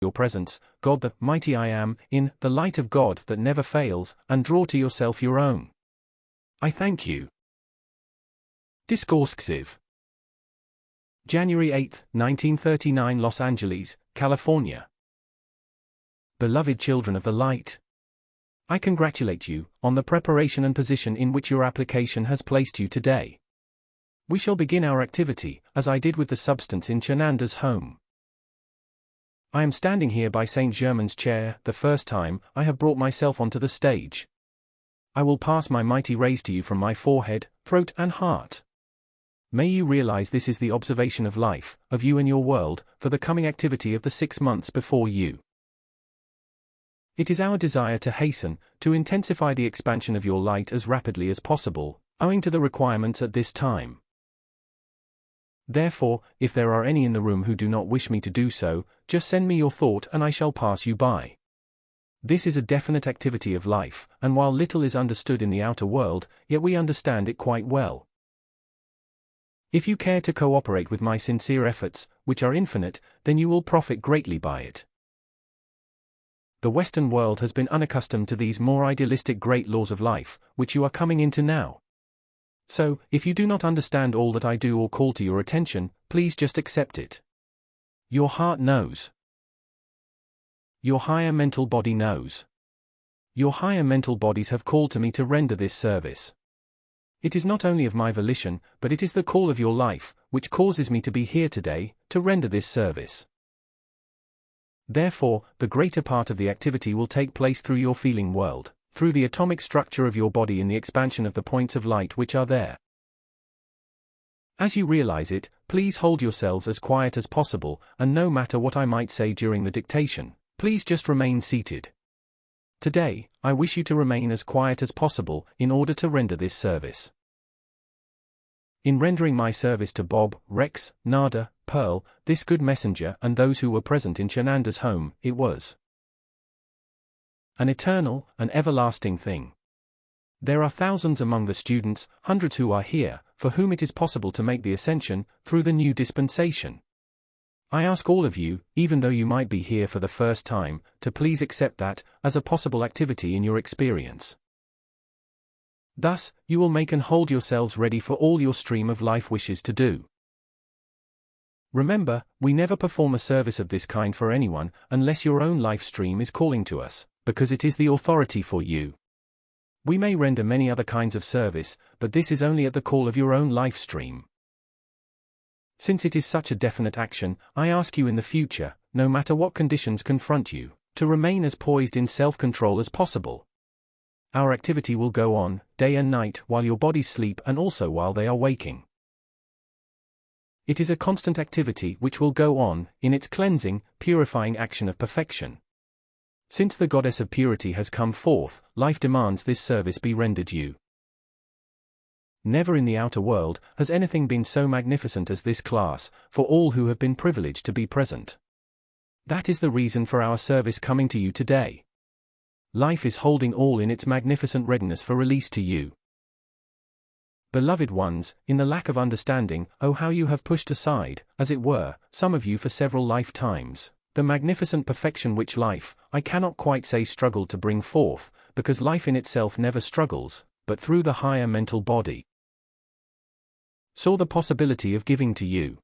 your presence, God the mighty I Am, in the light of God that never fails, and draw to yourself your own. I thank you. Discourse XXIV. January 8, 1939, Los Angeles, California. Beloved children of the light, I congratulate you on the preparation and position in which your application has placed you today. We shall begin our activity, as I did with the substance in Chananda's home. I am standing here by Saint Germain's chair, the first time I have brought myself onto the stage. I will pass my mighty rays to you from my forehead, throat and heart. May you realize this is the observation of life, of you and your world, for the coming activity of the 6 months before you. It is our desire to hasten, to intensify the expansion of your light as rapidly as possible, owing to the requirements at this time. Therefore, if there are any in the room who do not wish me to do so, just send me your thought and I shall pass you by. This is a definite activity of life, and while little is understood in the outer world, yet we understand it quite well. If you care to cooperate with my sincere efforts, which are infinite, then you will profit greatly by it. The Western world has been unaccustomed to these more idealistic great laws of life, which you are coming into now. So, if you do not understand all that I do or call to your attention, please just accept it. Your heart knows. Your higher mental body knows. Your higher mental bodies have called to me to render this service. It is not only of my volition, but it is the call of your life, which causes me to be here today, to render this service. Therefore, the greater part of the activity will take place through your feeling world, through the atomic structure of your body in the expansion of the points of light which are there. As you realize it, please hold yourselves as quiet as possible, and no matter what I might say during the dictation, please just remain seated. Today, I wish you to remain as quiet as possible, in order to render this service. In rendering my service to Bob, Rex, Nada, Pearl, this good messenger and those who were present in Chananda's home, it was an eternal, an everlasting thing. There are thousands among the students, hundreds who are here, for whom it is possible to make the ascension, through the new dispensation. I ask all of you, even though you might be here for the first time, to please accept that, as a possible activity in your experience. Thus, you will make and hold yourselves ready for all your stream of life wishes to do. Remember, we never perform a service of this kind for anyone, unless your own life stream is calling to us, because it is the authority for you. We may render many other kinds of service, but this is only at the call of your own life stream. Since it is such a definite action, I ask you in the future, no matter what conditions confront you, to remain as poised in self-control as possible. Our activity will go on, day and night, while your bodies sleep and also while they are waking. It is a constant activity which will go on, in its cleansing, purifying action of perfection. Since the goddess of purity has come forth, life demands this service be rendered you. Never in the outer world has anything been so magnificent as this class, for all who have been privileged to be present. That is the reason for our service coming to you today. Life is holding all in its magnificent readiness for release to you. Beloved ones, in the lack of understanding, oh how you have pushed aside, as it were, some of you for several lifetimes, the magnificent perfection which life, I cannot quite say struggled to bring forth, because life in itself never struggles, but through the higher mental body, saw the possibility of giving to you.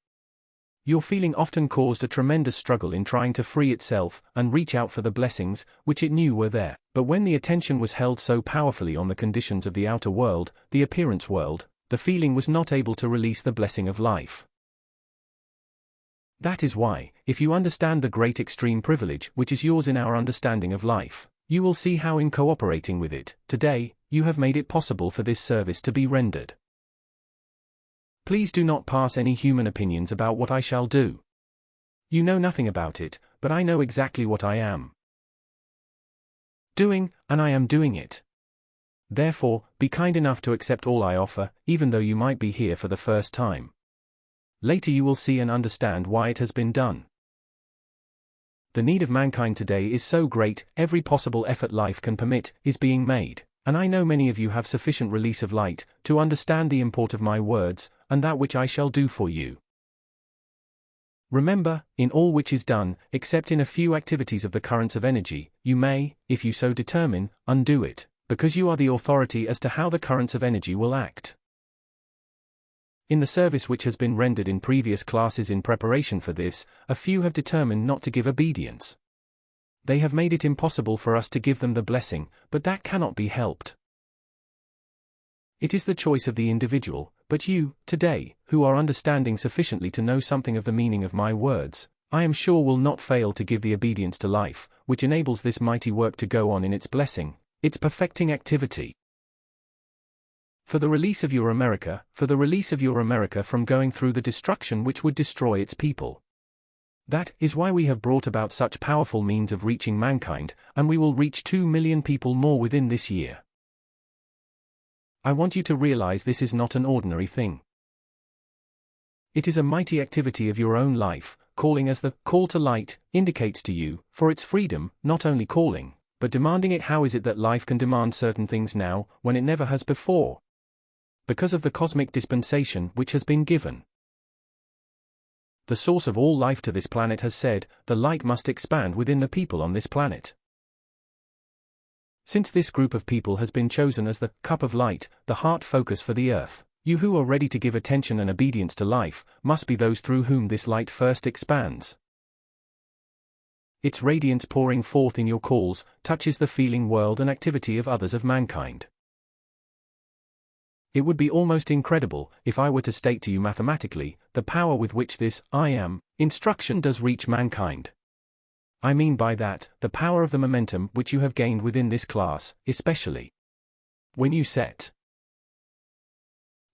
Your feeling often caused a tremendous struggle in trying to free itself, and reach out for the blessings, which it knew were there, but when the attention was held so powerfully on the conditions of the outer world, the appearance world, the feeling was not able to release the blessing of life. That is why, if you understand the great extreme privilege which is yours in our understanding of life, you will see how in cooperating with it, today, you have made it possible for this service to be rendered. Please do not pass any human opinions about what I shall do. You know nothing about it, but I know exactly what I am doing, and I am doing it. Therefore, be kind enough to accept all I offer, even though you might be here for the first time. Later you will see and understand why it has been done. The need of mankind today is so great, every possible effort life can permit is being made, and I know many of you have sufficient release of light to understand the import of my words, and that which I shall do for you. Remember, in all which is done, except in a few activities of the currents of energy, you may, if you so determine, undo it, because you are the authority as to how the currents of energy will act. In the service which has been rendered in previous classes in preparation for this, a few have determined not to give obedience. They have made it impossible for us to give them the blessing, but that cannot be helped. It is the choice of the individual, but you, today, who are understanding sufficiently to know something of the meaning of my words, I am sure will not fail to give the obedience to life, which enables this mighty work to go on in its blessing, its perfecting activity. For the release of your America, from going through the destruction which would destroy its people. That is why we have brought about such powerful means of reaching mankind, and we will reach 2 million people more within this year. I want you to realize this is not an ordinary thing. It is a mighty activity of your own life, calling as the call to light indicates to you, for its freedom, not only calling, but demanding it. How is it that life can demand certain things now, when it never has before? Because of the cosmic dispensation which has been given. The source of all life to this planet has said, the light must expand within the people on this planet. Since this group of people has been chosen as the cup of light, the heart focus for the earth, you who are ready to give attention and obedience to life, must be those through whom this light first expands. Its radiance pouring forth in your calls, touches the feeling world and activity of others of mankind. It would be almost incredible, if I were to state to you mathematically, the power with which this, I am, instruction does reach mankind. I mean by that, the power of the momentum which you have gained within this class, especially when you set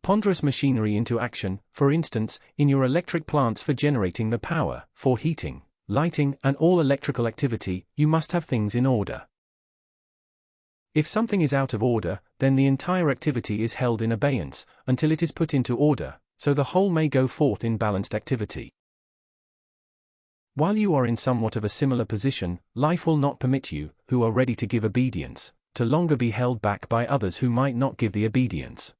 ponderous machinery into action, for instance, in your electric plants for generating the power, for heating, lighting, and all electrical activity, you must have things in order. If something is out of order, then the entire activity is held in abeyance, until it is put into order, so the whole may go forth in balanced activity. While you are in somewhat of a similar position, life will not permit you, who are ready to give obedience, to longer be held back by others who might not give the obedience.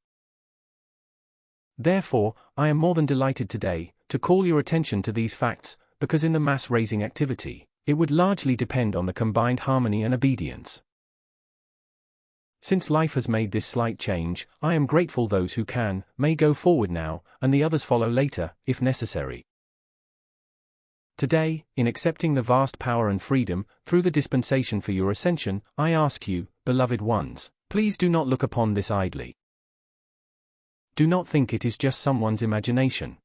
Therefore, I am more than delighted today, to call your attention to these facts, because in the mass-raising activity, it would largely depend on the combined harmony and obedience. Since life has made this slight change, I am grateful those who can, may go forward now, and the others follow later, if necessary. Today, in accepting the vast power and freedom, through the dispensation for your ascension, I ask you, beloved ones, please do not look upon this idly. Do not think it is just someone's imagination.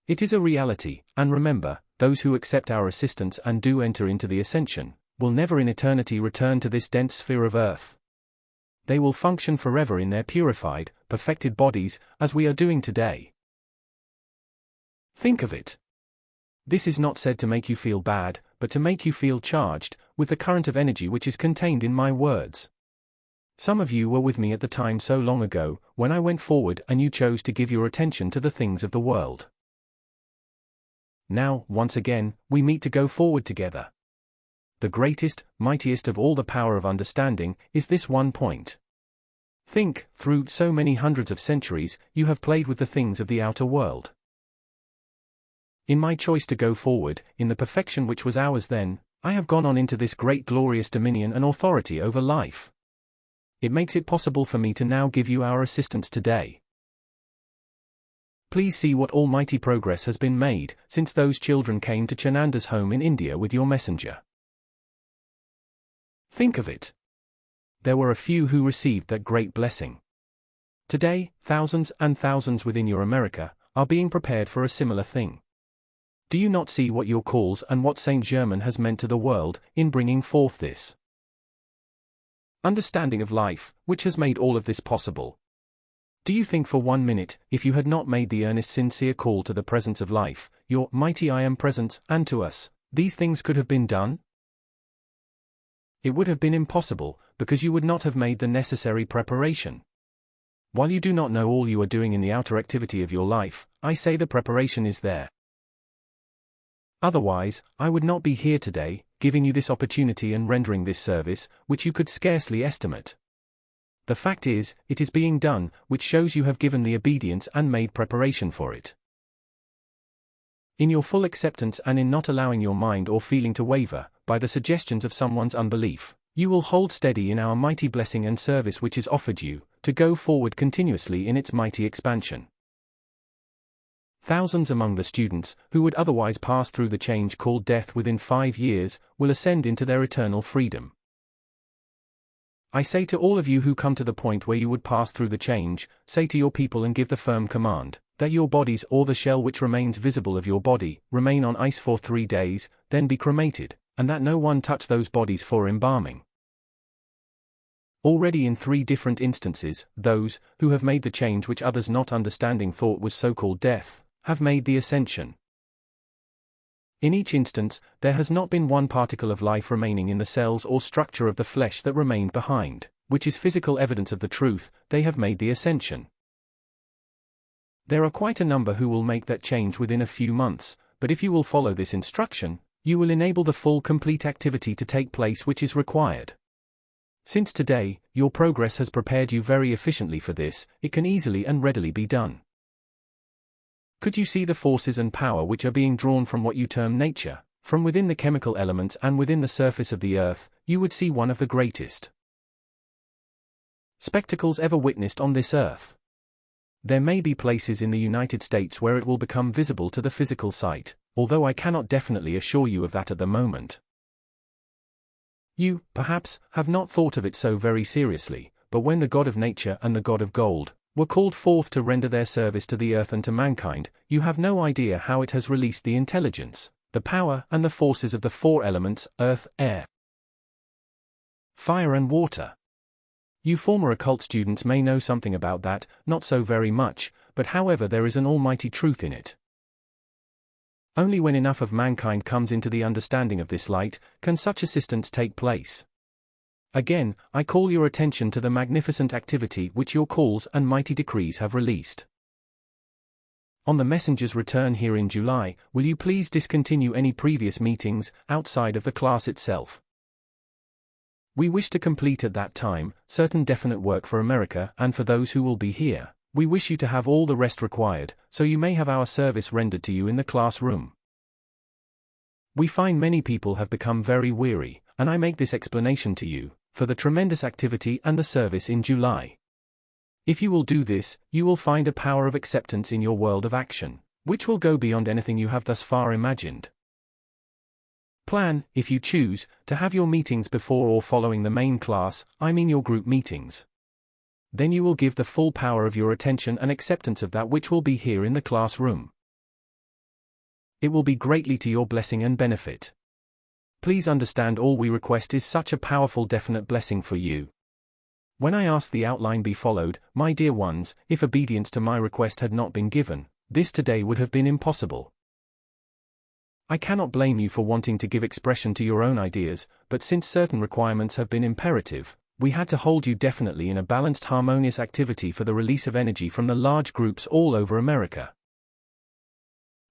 It is a reality, and remember, those who accept our assistance and do enter into the ascension, will never in eternity return to this dense sphere of earth. They will function forever in their purified, perfected bodies, as we are doing today. Think of it. This is not said to make you feel bad, but to make you feel charged, with the current of energy which is contained in my words. Some of you were with me at the time so long ago, when I went forward and you chose to give your attention to the things of the world. Now, once again, we meet to go forward together. The greatest, mightiest of all the power of understanding, is this one point. Think, through so many hundreds of centuries, you have played with the things of the outer world. In my choice to go forward, in the perfection which was ours then, I have gone on into this great glorious dominion and authority over life. It makes it possible for me to now give you our assistance today. Please see what almighty progress has been made, since those children came to Chananda's home in India with your messenger. Think of it. There were a few who received that great blessing. Today, thousands and thousands within your America, are being prepared for a similar thing. Do you not see what your calls and what Saint Germain has meant to the world, in bringing forth this understanding of life, which has made all of this possible? Do you think for 1 minute, if you had not made the earnest sincere call to the presence of life, your mighty I Am presence, and to us, these things could have been done? It would have been impossible, because you would not have made the necessary preparation. While you do not know all you are doing in the outer activity of your life, I say the preparation is there. Otherwise, I would not be here today, giving you this opportunity and rendering this service, which you could scarcely estimate. The fact is, it is being done, which shows you have given the obedience and made preparation for it. In your full acceptance and in not allowing your mind or feeling to waver by the suggestions of someone's unbelief, you will hold steady in our mighty blessing and service which is offered you, to go forward continuously in its mighty expansion. Thousands among the students, who would otherwise pass through the change called death within 5 years, will ascend into their eternal freedom. I say to all of you who come to the point where you would pass through the change, say to your people and give the firm command, that your bodies or the shell which remains visible of your body, remain on ice for 3 days, then be cremated, and that no one touch those bodies for embalming. Already in 3 different instances, those, who have made the change which others not understanding thought was so-called death, have made the ascension. In each instance, there has not been one particle of life remaining in the cells or structure of the flesh that remained behind, which is physical evidence of the truth, they have made the ascension. There are quite a number who will make that change within a few months, but if you will follow this instruction, you will enable the full complete activity to take place which is required. Since today, your progress has prepared you very efficiently for this, it can easily and readily be done. Could you see the forces and power which are being drawn from what you term nature, from within the chemical elements and within the surface of the earth, you would see one of the greatest spectacles ever witnessed on this earth. There may be places in the United States where it will become visible to the physical sight, although I cannot definitely assure you of that at the moment. You, perhaps, have not thought of it so very seriously, but when the God of nature and the God of gold were called forth to render their service to the earth and to mankind, you have no idea how it has released the intelligence, the power and the forces of the 4 elements, earth, air, fire and water. You former occult students may know something about that, not so very much, but however there is an almighty truth in it. Only when enough of mankind comes into the understanding of this light, can such assistance take place. Again, I call your attention to the magnificent activity which your calls and mighty decrees have released. On the messenger's return here in July, will you please discontinue any previous meetings, outside of the class itself? We wish to complete at that time, certain definite work for America and for those who will be here. We wish you to have all the rest required, so you may have our service rendered to you in the classroom. We find many people have become very weary, and I make this explanation to you, for the tremendous activity and the service in July. If you will do this, you will find a power of acceptance in your world of action, which will go beyond anything you have thus far imagined. Plan, if you choose, to have your meetings before or following the main class, I mean your group meetings. Then you will give the full power of your attention and acceptance of that which will be here in the classroom. It will be greatly to your blessing and benefit. Please understand all we request is such a powerful definite blessing for you. When I ask the outline be followed, my dear ones, if obedience to my request had not been given, this today would have been impossible. I cannot blame you for wanting to give expression to your own ideas, but since certain requirements have been imperative, we had to hold you definitely in a balanced harmonious activity for the release of energy from the large groups all over America.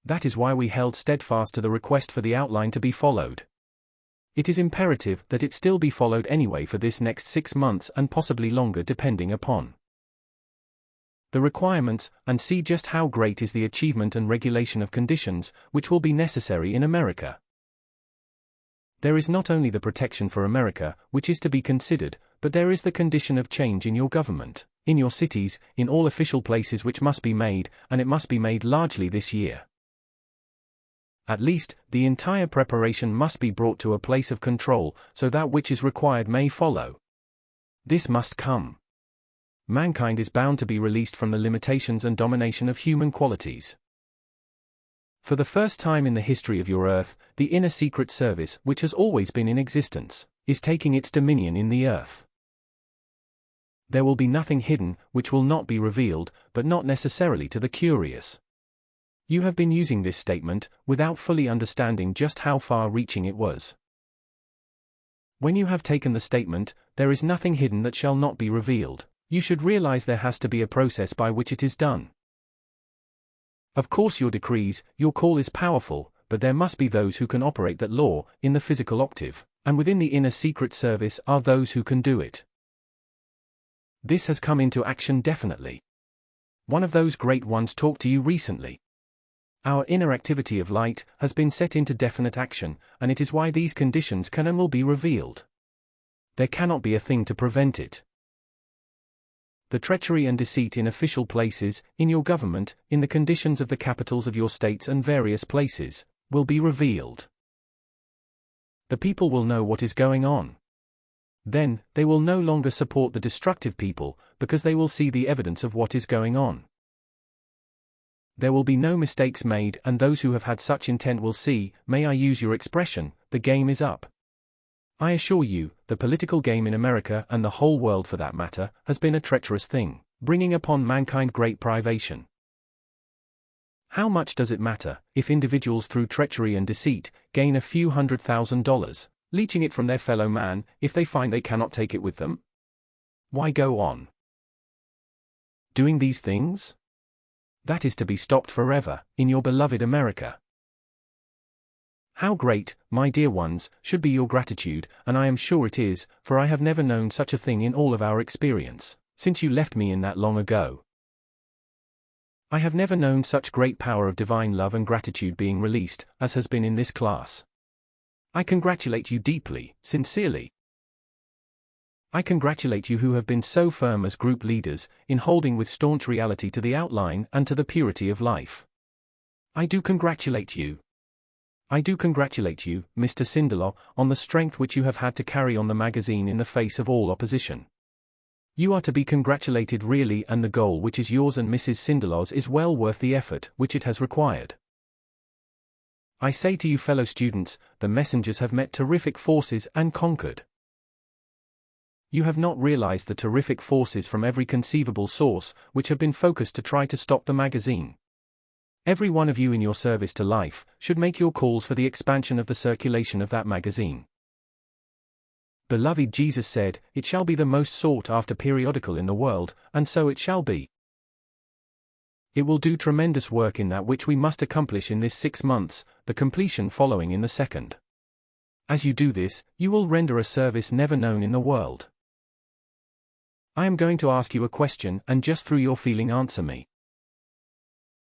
That is why we held steadfast to the request for the outline to be followed. It is imperative that it still be followed anyway for this next 6 months and possibly longer depending upon the requirements, and see just how great is the achievement and regulation of conditions, which will be necessary in America. There is not only the protection for America, which is to be considered, but there is the condition of change in your government, in your cities, in all official places which must be made, and it must be made largely this year. At least, the entire preparation must be brought to a place of control, so that which is required may follow. This must come. Mankind is bound to be released from the limitations and domination of human qualities. For the first time in the history of your earth, the inner secret service, which has always been in existence, is taking its dominion in the earth. There will be nothing hidden, which will not be revealed, but not necessarily to the curious. You have been using this statement, without fully understanding just how far-reaching it was. When you have taken the statement, there is nothing hidden that shall not be revealed, you should realize there has to be a process by which it is done. Of course your decrees, your call is powerful, but there must be those who can operate that law, in the physical octave, and within the inner secret service are those who can do it. This has come into action definitely. One of those great ones talked to you recently. Our inner activity of light has been set into definite action, and it is why these conditions can and will be revealed. There cannot be a thing to prevent it. The treachery and deceit in official places, in your government, in the conditions of the capitals of your states and various places, will be revealed. The people will know what is going on. Then, they will no longer support the destructive people, because they will see the evidence of what is going on. There will be no mistakes made, and those who have had such intent will see, may I use your expression, the game is up. I assure you, the political game in America, and the whole world for that matter, has been a treacherous thing, bringing upon mankind great privation. How much does it matter, if individuals through treachery and deceit, gain a few $100,000, leeching it from their fellow man, if they find they cannot take it with them? Why go on doing these things? That is to be stopped forever, in your beloved America. How great, my dear ones, should be your gratitude, and I am sure it is, for I have never known such a thing in all of our experience, since you left me in that long ago. I have never known such great power of divine love and gratitude being released, as has been in this class. I congratulate you deeply, sincerely. I congratulate you who have been so firm as group leaders, in holding with staunch reality to the outline and to the purity of life. I do congratulate you. I do congratulate you, Mr. Sindelar, on the strength which you have had to carry on the magazine in the face of all opposition. You are to be congratulated really, and the goal which is yours and Mrs. Sindelar's is well worth the effort which it has required. I say to you fellow students, the messengers have met terrific forces and conquered. You have not realized the terrific forces from every conceivable source which have been focused to try to stop the magazine. Every one of you in your service to life should make your calls for the expansion of the circulation of that magazine. Beloved, Jesus said, "It shall be the most sought-after periodical in the world, and so it shall be." It will do tremendous work in that which we must accomplish in this 6 months, the completion following in the second. As you do this, you will render a service never known in the world. I am going to ask you a question, and just through your feeling answer me.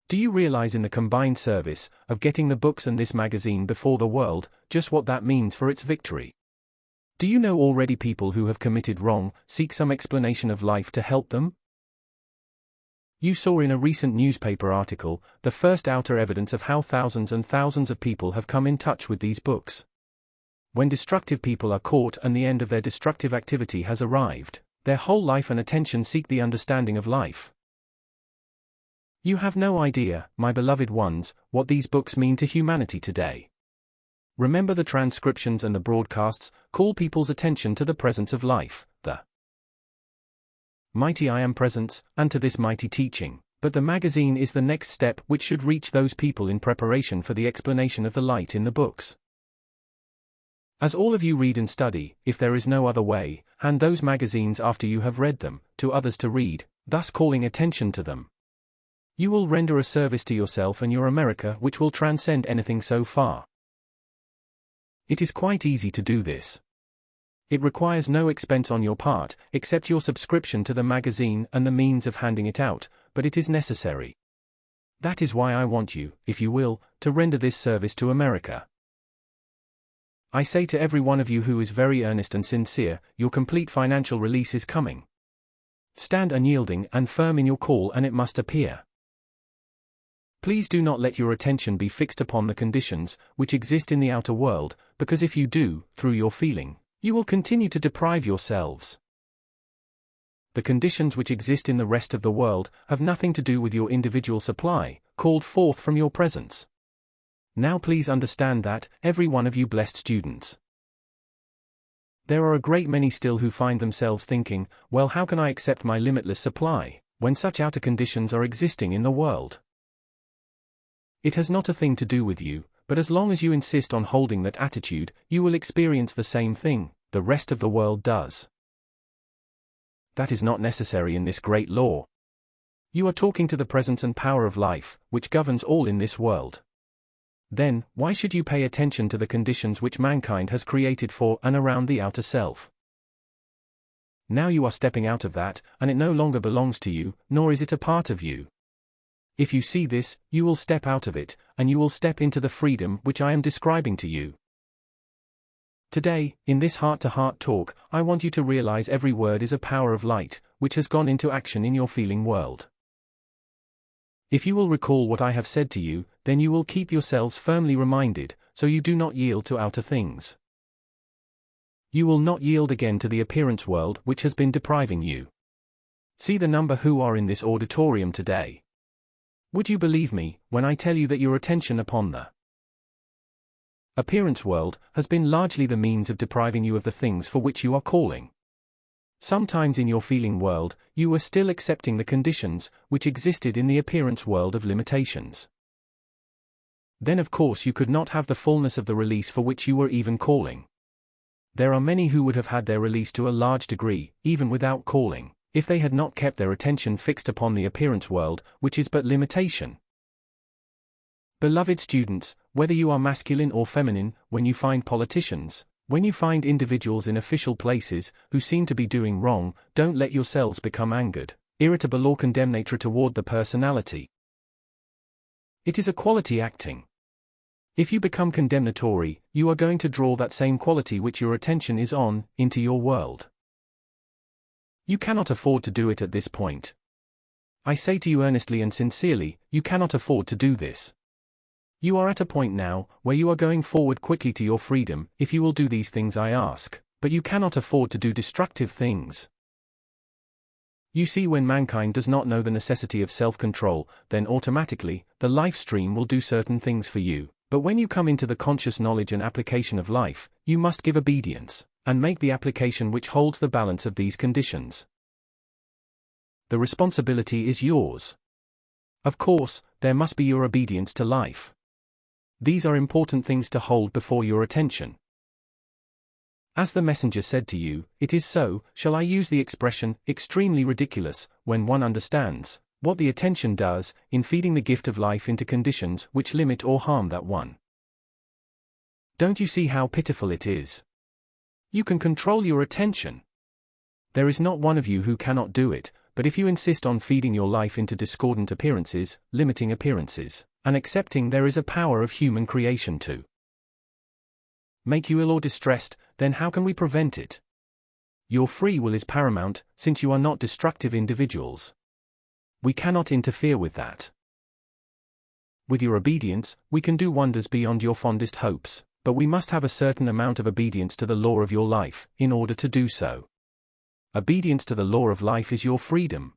Do you realize in the combined service, of getting the books and this magazine before the world, just what that means for its victory? Do you know already people who have committed wrong, seek some explanation of life to help them? You saw in a recent newspaper article, the first outer evidence of how thousands and thousands of people have come in touch with these books. When destructive people are caught and the end of their destructive activity has arrived, their whole life and attention seek the understanding of life. You have no idea, my beloved ones, what these books mean to humanity today. Remember, the transcriptions and the broadcasts call people's attention to the presence of life, the mighty I Am Presence, and to this mighty teaching, but the magazine is the next step which should reach those people in preparation for the explanation of the light in the books. As all of you read and study, if there is no other way, hand those magazines after you have read them, to others to read, thus calling attention to them. You will render a service to yourself and your America which will transcend anything so far. It is quite easy to do this. It requires no expense on your part, except your subscription to the magazine and the means of handing it out, but it is necessary. That is why I want you, if you will, to render this service to America. I say to every one of you who is very earnest and sincere, your complete financial release is coming. Stand unyielding and firm in your call, and it must appear. Please do not let your attention be fixed upon the conditions which exist in the outer world, because if you do, through your feeling, you will continue to deprive yourselves. The conditions which exist in the rest of the world have nothing to do with your individual supply, called forth from your presence. Now please understand that, every one of you blessed students. There are a great many still who find themselves thinking, well, how can I accept my limitless supply, when such outer conditions are existing in the world? It has not a thing to do with you, but as long as you insist on holding that attitude, you will experience the same thing the rest of the world does. That is not necessary in this great law. You are talking to the presence and power of life, which governs all in this world. Then, why should you pay attention to the conditions which mankind has created for and around the outer self? Now you are stepping out of that, and it no longer belongs to you, nor is it a part of you. If you see this, you will step out of it, and you will step into the freedom which I am describing to you. Today, in this heart-to-heart talk, I want you to realize every word is a power of light, which has gone into action in your feeling world. If you will recall what I have said to you, then you will keep yourselves firmly reminded, so you do not yield to outer things. You will not yield again to the appearance world which has been depriving you. See the number who are in this auditorium today. Would you believe me, when I tell you that your attention upon the appearance world has been largely the means of depriving you of the things for which you are calling? Sometimes in your feeling world, you were still accepting the conditions which existed in the appearance world of limitations. Then of course you could not have the fullness of the release for which you were even calling. There are many who would have had their release to a large degree, even without calling, if they had not kept their attention fixed upon the appearance world, which is but limitation. Beloved students, whether you are masculine or feminine, when you find politicians, when you find individuals in official places who seem to be doing wrong, don't let yourselves become angered, irritable or condemnatory toward the personality. It is a quality acting. If you become condemnatory, you are going to draw that same quality which your attention is on, into your world. You cannot afford to do it at this point. I say to you earnestly and sincerely, you cannot afford to do this. You are at a point now, where you are going forward quickly to your freedom, if you will do these things I ask, but you cannot afford to do destructive things. You see, when mankind does not know the necessity of self-control, then automatically, the life stream will do certain things for you, but when you come into the conscious knowledge and application of life, you must give obedience, and make the application which holds the balance of these conditions. The responsibility is yours. Of course, there must be your obedience to life. These are important things to hold before your attention. As the messenger said to you, it is so, shall I use the expression, extremely ridiculous, when one understands what the attention does in feeding the gift of life into conditions which limit or harm that one. Don't you see how pitiful it is? You can control your attention. There is not one of you who cannot do it, but if you insist on feeding your life into discordant appearances, limiting appearances, and accepting there is a power of human creation to make you ill or distressed, then how can we prevent it? Your free will is paramount, since you are not destructive individuals. We cannot interfere with that. With your obedience, we can do wonders beyond your fondest hopes, but we must have a certain amount of obedience to the law of your life, in order to do so. Obedience to the law of life is your freedom.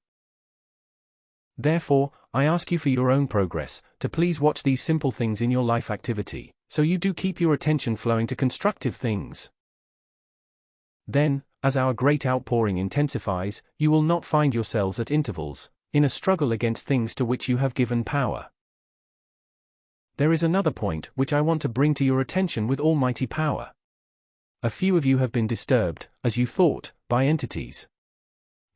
Therefore, I ask you for your own progress, to please watch these simple things in your life activity, so you do keep your attention flowing to constructive things. Then, as our great outpouring intensifies, you will not find yourselves at intervals, in a struggle against things to which you have given power. There is another point which I want to bring to your attention with almighty power. A few of you have been disturbed, as you thought, by entities.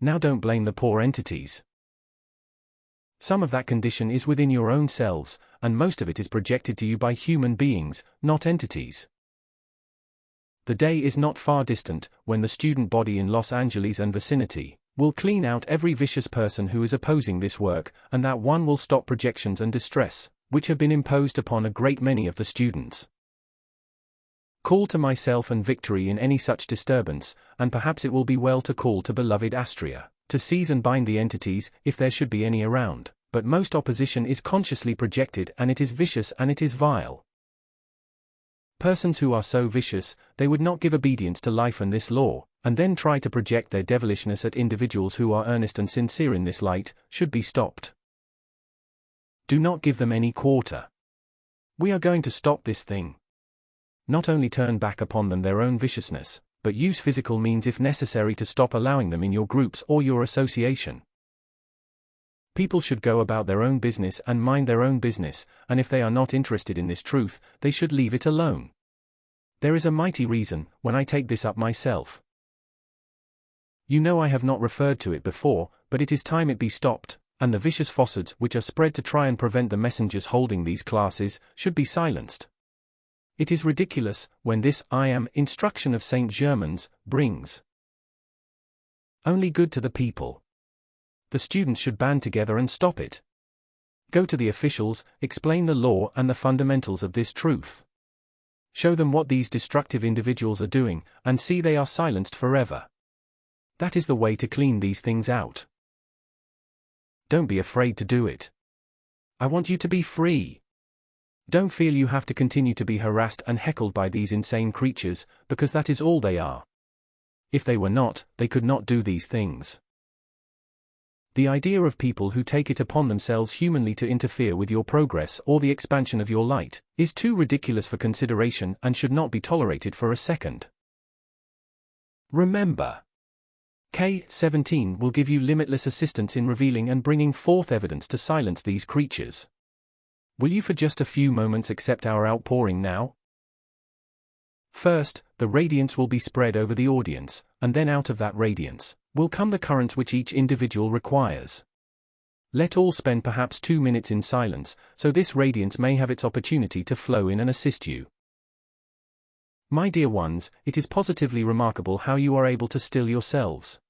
Now don't blame the poor entities. Some of that condition is within your own selves, and most of it is projected to you by human beings, not entities. The day is not far distant, when the student body in Los Angeles and vicinity will clean out every vicious person who is opposing this work, and that one will stop projections and distress, which have been imposed upon a great many of the students. Call to myself and victory in any such disturbance, and perhaps it will be well to call to beloved Astrea, to seize and bind the entities, if there should be any around, but most opposition is consciously projected and it is vicious and it is vile. Persons who are so vicious, they would not give obedience to life and this law, and then try to project their devilishness at individuals who are earnest and sincere in this light, should be stopped. Do not give them any quarter. We are going to stop this thing. Not only turn back upon them their own viciousness, but use physical means if necessary to stop allowing them in your groups or your association. People should go about their own business and mind their own business, and if they are not interested in this truth, they should leave it alone. There is a mighty reason, when I take this up myself. You know I have not referred to it before, but it is time it be stopped, and the vicious falsehoods which are spread to try and prevent the messengers holding these classes, should be silenced. It is ridiculous, when this I am instruction of Saint Germain's brings only good to the people. The students should band together and stop it. Go to the officials, explain the law and the fundamentals of this truth. Show them what these destructive individuals are doing, and see they are silenced forever. That is the way to clean these things out. Don't be afraid to do it. I want you to be free. Don't feel you have to continue to be harassed and heckled by these insane creatures, because that is all they are. If they were not, they could not do these things. The idea of people who take it upon themselves humanly to interfere with your progress or the expansion of your light is too ridiculous for consideration and should not be tolerated for a second. Remember, K17 will give you limitless assistance in revealing and bringing forth evidence to silence these creatures. Will you for just a few moments accept our outpouring now? First, the radiance will be spread over the audience, and then out of that radiance will come the current which each individual requires. Let all spend perhaps 2 minutes in silence, so this radiance may have its opportunity to flow in and assist you. My dear ones, it is positively remarkable how you are able to still yourselves.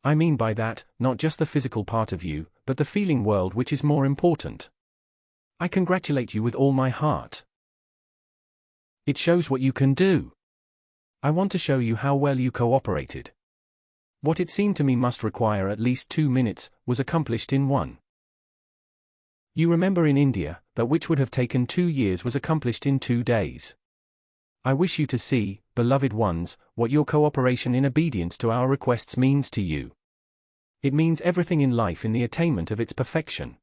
I mean by that, not just the physical part of you, but the feeling world, which is more important. I congratulate you with all my heart. It shows what you can do. I want to show you how well you cooperated. What it seemed to me must require at least 2 minutes, was accomplished in 1. You remember in India, that which would have taken 2 years was accomplished in 2 days. I wish you to see, beloved ones, what your cooperation in obedience to our requests means to you. It means everything in life in the attainment of its perfection.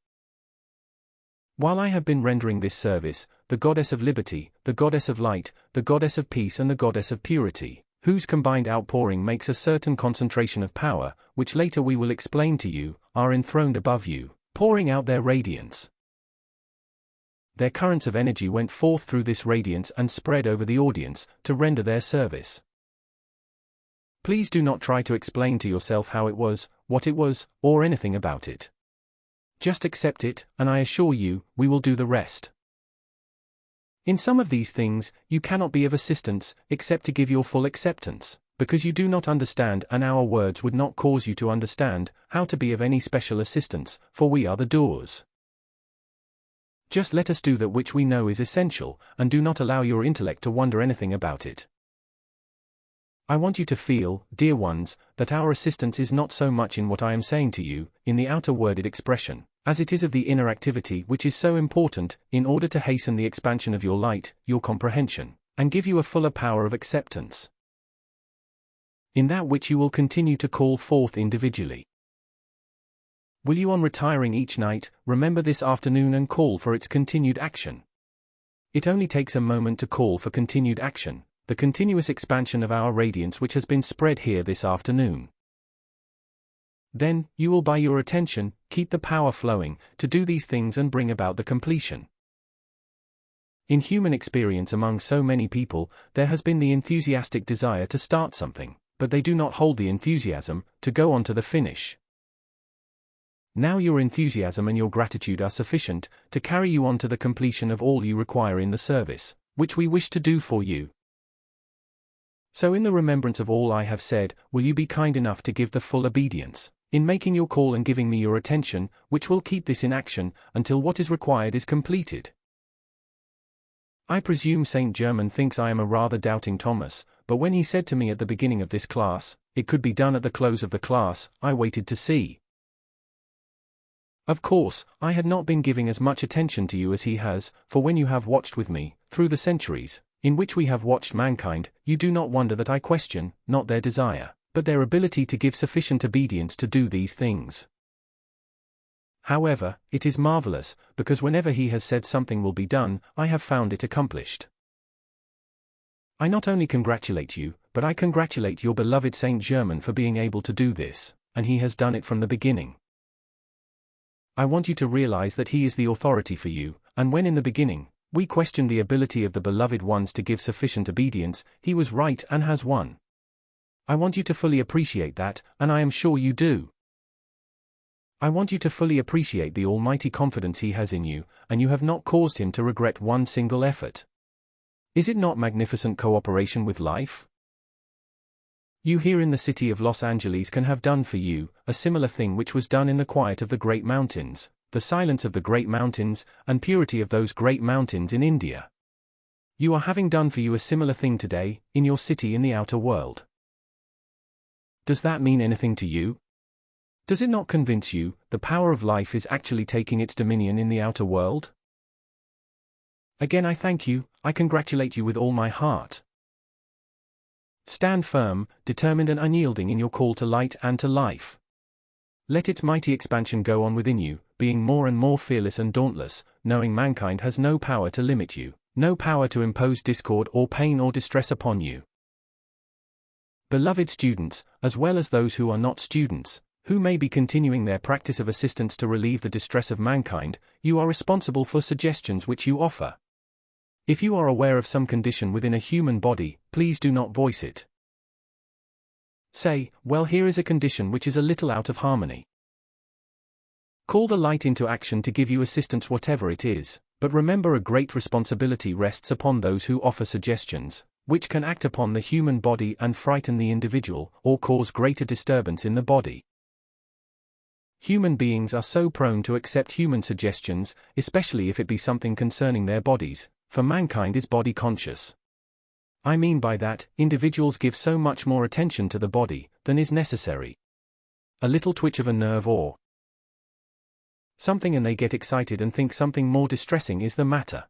While I have been rendering this service, the Goddess of Liberty, the Goddess of Light, the Goddess of Peace and the Goddess of Purity, whose combined outpouring makes a certain concentration of power, which later we will explain to you, are enthroned above you, pouring out their radiance. Their currents of energy went forth through this radiance and spread over the audience, to render their service. Please do not try to explain to yourself how it was, what it was, or anything about it. Just accept it, and I assure you, we will do the rest. In some of these things, you cannot be of assistance, except to give your full acceptance, because you do not understand and our words would not cause you to understand, how to be of any special assistance, for we are the doers. Just let us do that which we know is essential, and do not allow your intellect to wonder anything about it. I want you to feel, dear ones, that our assistance is not so much in what I am saying to you, in the outer worded expression, as it is of the inner activity which is so important, in order to hasten the expansion of your light, your comprehension, and give you a fuller power of acceptance. In that which you will continue to call forth individually. Will you on retiring each night, remember this afternoon and call for its continued action? It only takes a moment to call for continued action, the continuous expansion of our radiance which has been spread here this afternoon. Then, you will by your attention, keep the power flowing, to do these things and bring about the completion. In human experience among so many people, there has been the enthusiastic desire to start something, but they do not hold the enthusiasm, to go on to the finish. Now your enthusiasm and your gratitude are sufficient, to carry you on to the completion of all you require in the service, which we wish to do for you. So in the remembrance of all I have said, will you be kind enough to give the full obedience, in making your call and giving me your attention, which will keep this in action, until what is required is completed. I presume Saint Germain thinks I am a rather doubting Thomas, but when he said to me at the beginning of this class, it could be done at the close of the class, I waited to see. Of course, I had not been giving as much attention to you as he has, for when you have watched with me, through the centuries, in which we have watched mankind, you do not wonder that I question, not their desire, but their ability to give sufficient obedience to do these things. However, it is marvelous, because whenever he has said something will be done, I have found it accomplished. I not only congratulate you, but I congratulate your beloved Saint Germain for being able to do this, and he has done it from the beginning. I want you to realize that he is the authority for you, and when in the beginning, we questioned the ability of the beloved ones to give sufficient obedience, he was right and has won. I want you to fully appreciate that, and I am sure you do. I want you to fully appreciate the almighty confidence he has in you, and you have not caused him to regret one single effort. Is it not magnificent cooperation with life? You here in the city of Los Angeles can have done for you, a similar thing which was done in the quiet of the great mountains, the silence of the great mountains, and purity of those great mountains in India. You are having done for you a similar thing today, in your city in the outer world. Does that mean anything to you? Does it not convince you, the power of life is actually taking its dominion in the outer world? Again I thank you, I congratulate you with all my heart. Stand firm, determined and unyielding in your call to light and to life. Let its mighty expansion go on within you, being more and more fearless and dauntless, knowing mankind has no power to limit you, no power to impose discord or pain or distress upon you. Beloved students, as well as those who are not students, who may be continuing their practice of assistance to relieve the distress of mankind, you are responsible for suggestions which you offer. If you are aware of some condition within a human body, please do not voice it. Say, well, here is a condition which is a little out of harmony. Call the light into action to give you assistance whatever it is, but remember a great responsibility rests upon those who offer suggestions, which can act upon the human body and frighten the individual, or cause greater disturbance in the body. Human beings are so prone to accept human suggestions, especially if it be something concerning their bodies, for mankind is body conscious. I mean by that, individuals give so much more attention to the body than is necessary. A little twitch of a nerve or something and they get excited and think something more distressing is the matter.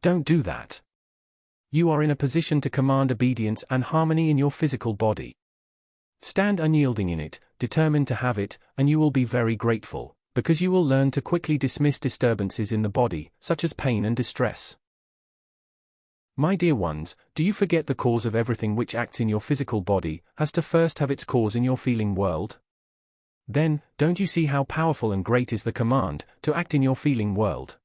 Don't do that. You are in a position to command obedience and harmony in your physical body. Stand unyielding in it, determined to have it, and you will be very grateful, because you will learn to quickly dismiss disturbances in the body, such as pain and distress. My dear ones, do you forget the cause of everything which acts in your physical body has to first have its cause in your feeling world? Then, don't you see how powerful and great is the command to act in your feeling world?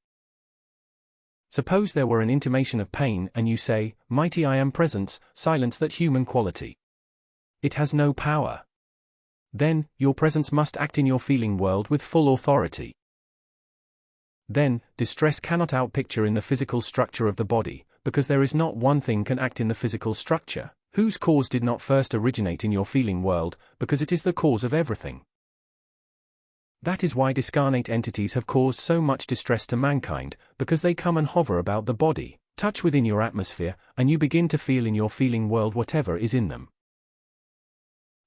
Suppose there were an intimation of pain and you say, Mighty I am presence, silence that human quality. It has no power. Then, your presence must act in your feeling world with full authority. Then, distress cannot outpicture in the physical structure of the body, because there is not one thing can act in the physical structure, whose cause did not first originate in your feeling world, because it is the cause of everything. That is why discarnate entities have caused so much distress to mankind, because they come and hover about the body, touch within your atmosphere, and you begin to feel in your feeling world whatever is in them.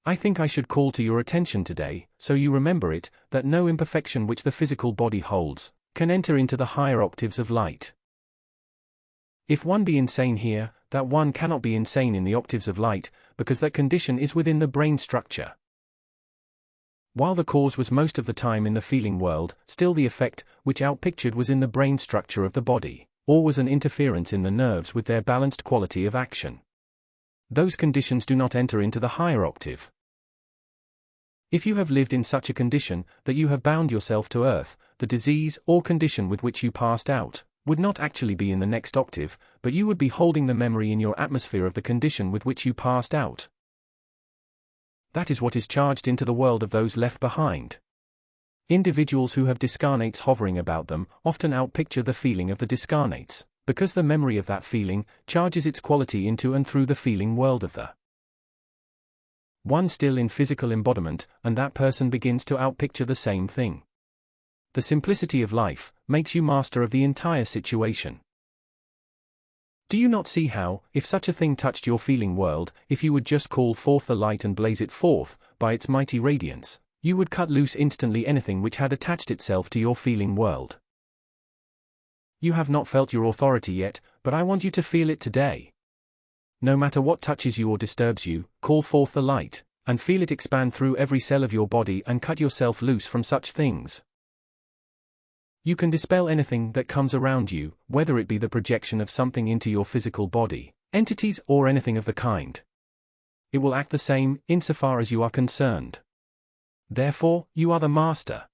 I think I should call to your attention today, so you remember it, that no imperfection which the physical body holds can enter into the higher octaves of light. If one be insane here, that one cannot be insane in the octaves of light, because that condition is within the brain structure. While the cause was most of the time in the feeling world, still the effect, which outpictured was in the brain structure of the body, or was an interference in the nerves with their balanced quality of action. Those conditions do not enter into the higher octave. If you have lived in such a condition that you have bound yourself to earth, the disease or condition with which you passed out would not actually be in the next octave, but you would be holding the memory in your atmosphere of the condition with which you passed out. That is what is charged into the world of those left behind. Individuals who have discarnates hovering about them often outpicture the feeling of the discarnates, because the memory of that feeling charges its quality into and through the feeling world of the one still in physical embodiment, and that person begins to outpicture the same thing. The simplicity of life makes you master of the entire situation. Do you not see how, if such a thing touched your feeling world, if you would just call forth the light and blaze it forth, by its mighty radiance, you would cut loose instantly anything which had attached itself to your feeling world? You have not felt your authority yet, but I want you to feel it today. No matter what touches you or disturbs you, call forth the light, and feel it expand through every cell of your body and cut yourself loose from such things. You can dispel anything that comes around you, whether it be the projection of something into your physical body, entities or anything of the kind. It will act the same, insofar as you are concerned. Therefore, you are the master.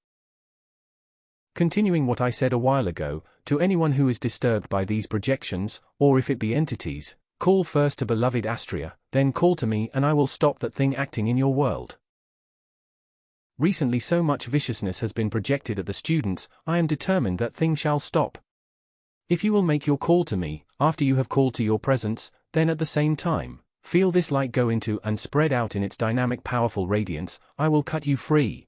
Continuing what I said a while ago, to anyone who is disturbed by these projections, or if it be entities, call first to beloved Astrea, then call to me and I will stop that thing acting in your world. Recently so much viciousness has been projected at the students, I am determined that thing shall stop. If you will make your call to me, after you have called to your presence, then at the same time, feel this light go into and spread out in its dynamic powerful radiance, I will cut you free.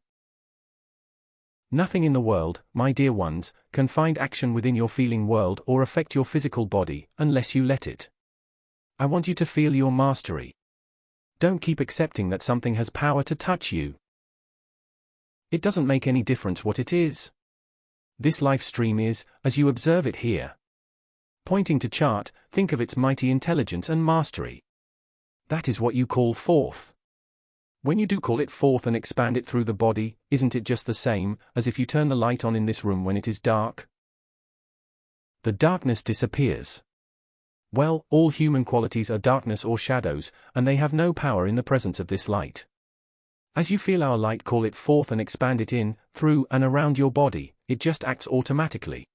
Nothing in the world, my dear ones, can find action within your feeling world or affect your physical body, unless you let it. I want you to feel your mastery. Don't keep accepting that something has power to touch you. It doesn't make any difference what it is. This life stream is, as you observe it here. Pointing to chart, think of its mighty intelligence and mastery. That is what you call forth. When you do call it forth and expand it through the body, isn't it just the same as if you turn the light on in this room when it is dark? The darkness disappears. Well, all human qualities are darkness or shadows, and they have no power in the presence of this light. As you feel our light call it forth and expand it in, through, and around your body, it just acts automatically.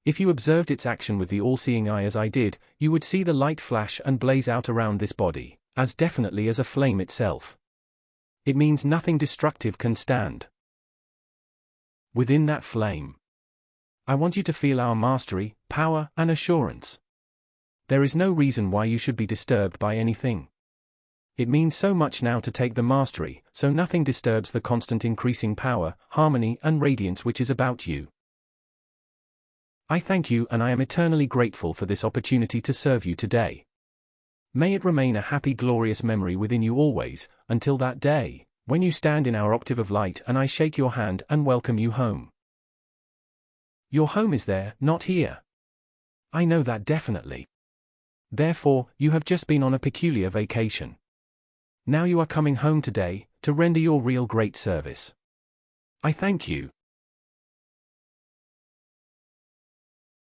If you observed its action with the all-seeing eye as I did, you would see the light flash and blaze out around this body, as definitely as a flame itself. It means nothing destructive can stand within that flame. I want you to feel our mastery, power, and assurance. There is no reason why you should be disturbed by anything. It means so much now to take the mastery, so nothing disturbs the constant increasing power, harmony, and radiance which is about you. I thank you and I am eternally grateful for this opportunity to serve you today. May it remain a happy glorious memory within you always, until that day, when you stand in our octave of light and I shake your hand and welcome you home. Your home is there, not here. I know that definitely. Therefore, you have just been on a peculiar vacation. Now you are coming home today, to render your real great service. I thank you.